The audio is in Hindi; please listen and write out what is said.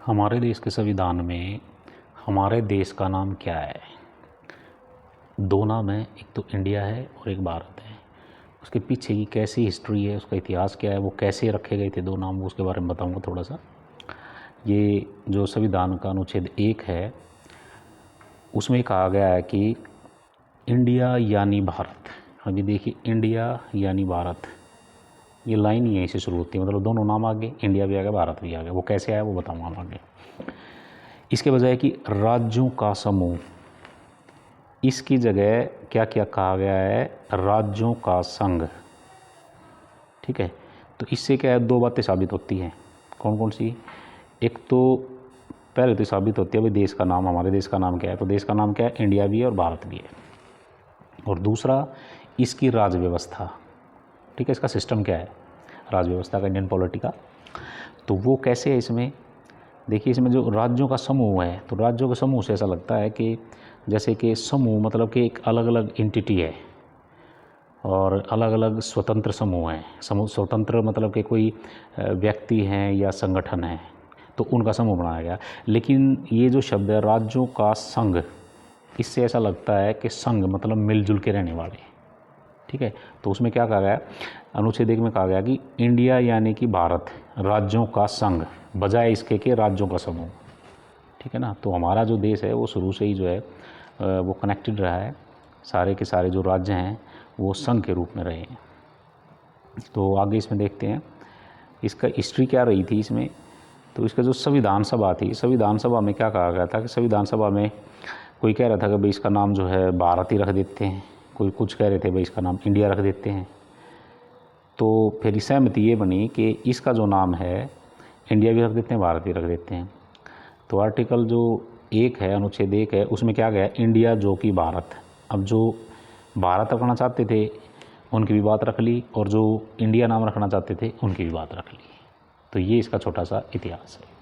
हमारे देश के संविधान में हमारे देश का नाम क्या है? दो नाम है, एक तो इंडिया है और एक भारत है। उसके पीछे की कैसी हिस्ट्री है, उसका इतिहास क्या है, वो कैसे रखे गए थे दो नाम, उसके बारे में बताऊंगा थोड़ा सा। ये जो संविधान का अनुच्छेद 1 है उसमें कहा गया है कि इंडिया यानी भारत। अभी देखिए, इंडिया यानी भारत, ये लाइन ही यहीं से शुरू होती है, मतलब दोनों नाम आगे, इंडिया भी आ गया, भारत भी आ गया। वो कैसे आया वो बताऊंगा हम आगे। इसके बजाय कि राज्यों का समूह, इसकी जगह क्या क्या कहा गया है? राज्यों का संघ। ठीक है, तो इससे क्या है, दो बातें साबित होती हैं। कौन कौन सी? एक तो पहले तो साबित होती है भाई देश का नाम, हमारे देश का नाम क्या है, तो देश का नाम क्या है? इंडिया भी है और भारत भी है। और दूसरा, इसकी राज व्यवस्था। ठीक है, इसका सिस्टम क्या है, राज व्यवस्था का, इंडियन पॉलिटी का। तो वो कैसे है इसमें? देखिए, इसमें जो राज्यों का समूह है, तो राज्यों के समूह से ऐसा लगता है कि जैसे कि समूह मतलब कि एक अलग अलग एंटिटी है और अलग अलग स्वतंत्र समूह हैं। समूह स्वतंत्र मतलब कि कोई व्यक्ति हैं या संगठन है, तो उनका समूह बनाया गया। लेकिन ये जो शब्द है राज्यों का संघ, इससे ऐसा लगता है कि संघ मतलब मिलजुल के रहने वाले। ठीक है, तो उसमें क्या कहा गया, अनुच्छेद 1 में कहा गया कि इंडिया यानी कि भारत राज्यों का संघ, बजाय इसके कि राज्यों का समूह। ठीक है ना, तो हमारा जो देश है वो शुरू से ही जो है वो कनेक्टेड रहा है, सारे के सारे जो राज्य हैं वो संघ के रूप में रहे हैं। तो आगे इसमें देखते हैं इसका हिस्ट्री क्या रही थी इसमें। तो इसका जो संविधान सभा थी, संविधान सभा में क्या कहा गया था कि संविधान सभा में कोई कह रहा था कि भाई इसका नाम जो है भारत ही रख देते हैं, कोई कुछ कह रहे थे भाई इसका नाम इंडिया रख देते हैं। तो फिर सहमति ये बनी कि इसका जो नाम है इंडिया भी रख देते हैं, भारत भी रख देते हैं। तो आर्टिकल जो 1 है, अनुच्छेद 1 है, उसमें क्या गया, इंडिया जो कि भारत। अब जो भारत रखना चाहते थे उनकी भी बात रख ली, और जो इंडिया नाम रखना चाहते थे उनकी भी बात रख ली। तो ये इसका छोटा सा इतिहास है।